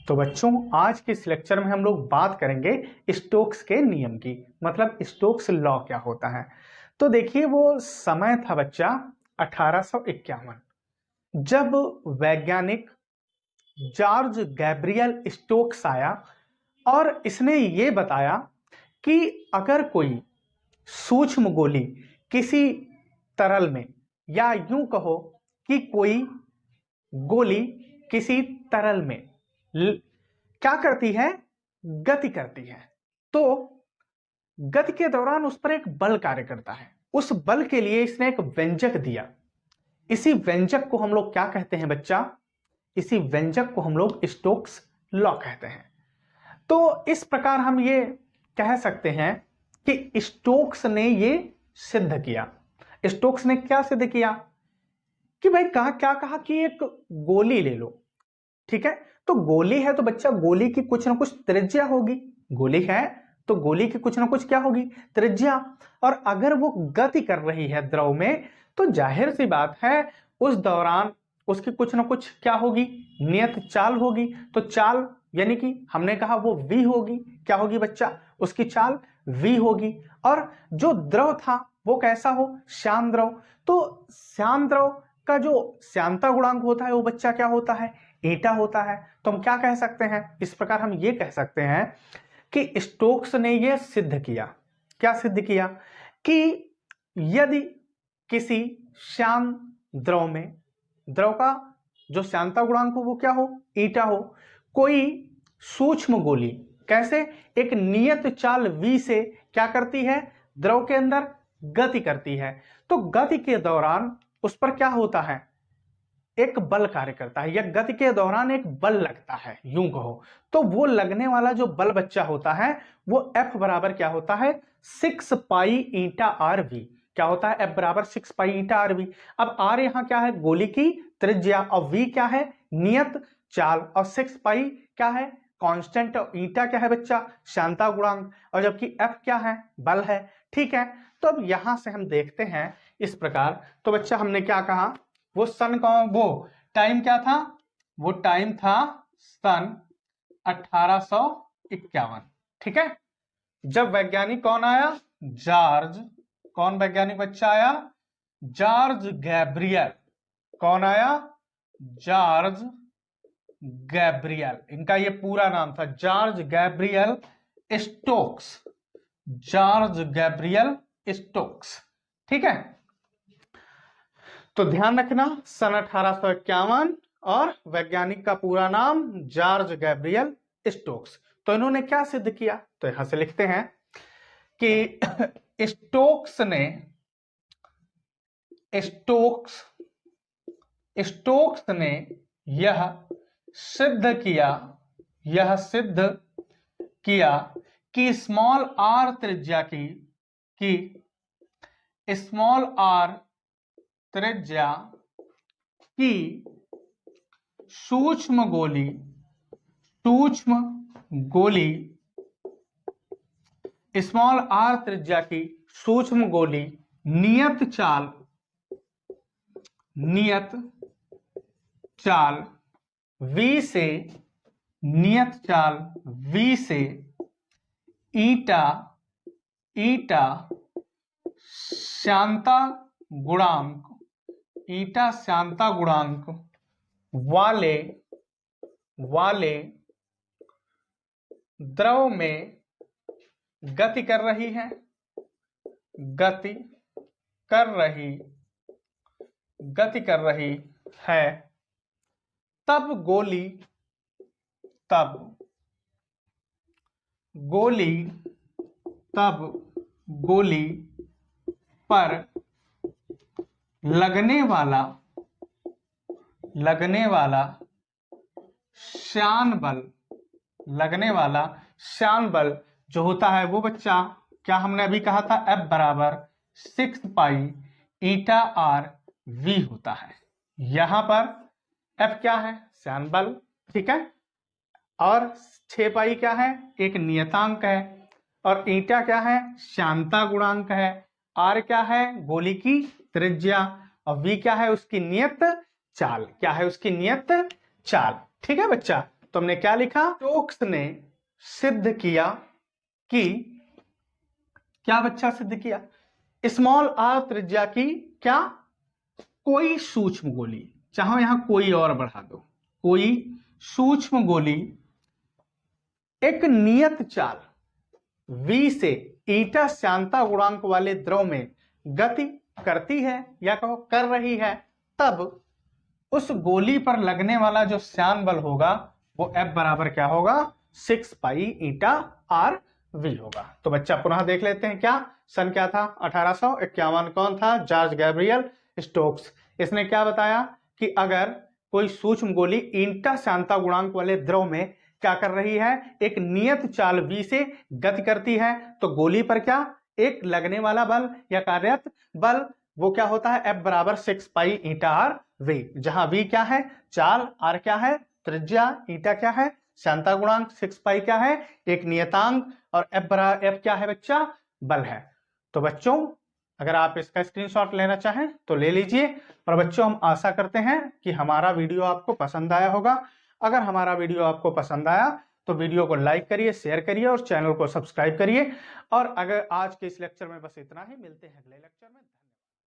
तो बच्चों आज के इस लेक्चर में हम लोग बात करेंगे स्टोक्स के नियम की, मतलब स्टोक्स लॉ क्या होता है। तो देखिए वो समय था बच्चा 1851, जब वैज्ञानिक जॉर्ज गैब्रियल स्टोक्स आया और इसने ये बताया कि अगर कोई सूक्ष्म गोली किसी तरल में, या यूं कहो कि कोई गोली किसी तरल में क्या करती है, गति करती है, तो गति के दौरान उस पर एक बल कार्य करता है। उस बल के लिए इसने एक व्यंजक दिया। इसी व्यंजक को हम लोग क्या कहते हैं बच्चा? इसी व्यंजक को हम लोग स्टोक्स लॉ कहते हैं। तो इस प्रकार हम ये कह सकते हैं कि स्टोक्स ने ये सिद्ध किया। स्टोक्स ने क्या सिद्ध किया कि भाई क्या कहा कि एक गोली ले लो, ठीक है। तो गोली है तो बच्चा गोली की कुछ ना कुछ त्रिज्या होगी, गोली है तो गोली की कुछ ना कुछ क्या होगी, त्रिज्या। और अगर वो गति कर रही है द्रव में, तो जाहिर सी बात है उस दौरान उसकी कुछ ना कुछ क्या होगी, नियत चाल होगी। तो चाल यानी कि हमने कहा वो v होगी। क्या होगी बच्चा? उसकी चाल v होगी। और जो द्रव था वो कैसा हो, श्यान द्रव। तो श्यान द्रव का जो श्यानता गुणांक होता है वो बच्चा क्या होता है, ईटा होता है। तो हम क्या कह सकते हैं, इस प्रकार हम ये कह सकते हैं कि स्टोक्स ने यह सिद्ध किया। क्या सिद्ध किया? कि यदि किसी श्यान द्रव में, द्रव का जो श्यानता गुणांक हो वो क्या हो, ईटा हो, कोई सूक्ष्म गोली कैसे एक नियत चाल v से क्या करती है, द्रव के अंदर गति करती है, तो गति के दौरान उस पर क्या होता है, एक बल कार्य करता है, या गति के दौरान एक बल लगता है यूं कहो। तो वो लगने वाला जो बल बच्चा होता है वो F बराबर क्या होता है, 6 पाई ईटा आर वी। क्या होता है? F बराबर 6 पाई ईटा आर वी। अब आर यहां क्या है, गोली की त्रिज्या, और V क्या है, नियत चाल, और 6 पाई क्या है, कांस्टेंट, और ईटा क्या है बच्चा, श्यानता गुणांक, और जबकि F क्या है, बल है। ठीक है, तो अब यहां से हम देखते हैं इस प्रकार। तो बच्चा हमने क्या कहा, वो सन कौन, वो टाइम क्या था, वो टाइम था सन 1851। ठीक है, जब वैज्ञानिक कौन आया, जॉर्ज, कौन वैज्ञानिक बच्चा आया, जॉर्ज गैब्रियल। कौन आया, जॉर्ज गैब्रियल। इनका ये पूरा नाम था George Gabriel Stokes, George Gabriel Stokes. ठीक है, तो ध्यान रखना सन 1851 और वैज्ञानिक का पूरा नाम जॉर्ज गैब्रियल स्टोक्स। तो इन्होंने क्या सिद्ध किया, तो यहां से लिखते हैं कि स्टोक्स ने यह सिद्ध किया कि स्मॉल आर त्रिज्या की स्मॉल आर त्रिज्या की सूक्ष्म गोली स्मॉल आर त्रिज्या की सूक्ष्म गोली नियत चाल v से ईटा श्यानता गुणांक वाले द्रव में गति कर रही है, तब गोली पर लगने वाला श्यान बल जो होता है वो बच्चा क्या हमने अभी कहा था, F बराबर 6 पाई ईटा आर वी होता है। यहां पर F क्या है, श्यान बल, ठीक है, और 6 पाई क्या है, एक नियतांक है, और ईटा क्या है, श्यानता गुणांक है, आर क्या है, गोली की त्रिज्या, और v क्या है, उसकी नियत चाल। क्या है, उसकी नियत चाल। ठीक है बच्चा, तो हमने क्या लिखा, स्टोक्स ने सिद्ध किया कि, क्या बच्चा सिद्ध किया, स्मॉल आर त्रिज्या की क्या, कोई सूक्ष्म गोली, चाहो यहां कोई और बढ़ा दो, कोई सूक्ष्म गोली एक नियत चाल v से ईटा श्यानता गुणांक वाले द्रव में गति करती है या कहो कर रही है, तब उस गोली पर लगने वाला जो श्यान बल होगा वो F बराबर क्या होगा, 6 पाई ईटा आर वी होगा। तो बच्चा पुनः देख लेते हैं, क्या सन क्या था 1851, कौन था, जॉर्ज गैब्रियल स्टोक्स। इसने क्या बताया कि अगर कोई सूक्ष्म गोली ईटा श्यानता गुणांक वाले द्रव में क्या कर रही है, एक नियत चाल v से गति करती है, तो गोली पर क्या एक लगने वाला बल या कार्यरत बल वो क्या होता है, F बराबर 6 पाई ईटा आर वी, जहां v क्या है चाल, r क्या है त्रिज्या, ईटा क्या है श्यानता गुणांक, 6 पाई क्या है एक नियतांक, और F क्या है बच्चा, बल है। तो बच्चों अगर आप इसका स्क्रीनशॉट लेना चाहें तो ले लीजिए। और बच्चों हम आशा करते हैं कि हमारा वीडियो आपको पसंद आया होगा। अगर हमारा वीडियो आपको पसंद आया तो वीडियो को लाइक करिए, शेयर करिए और चैनल को सब्सक्राइब करिए। और अगर आज के इस लेक्चर में बस इतना ही, मिलते हैं अगले लेक्चर में।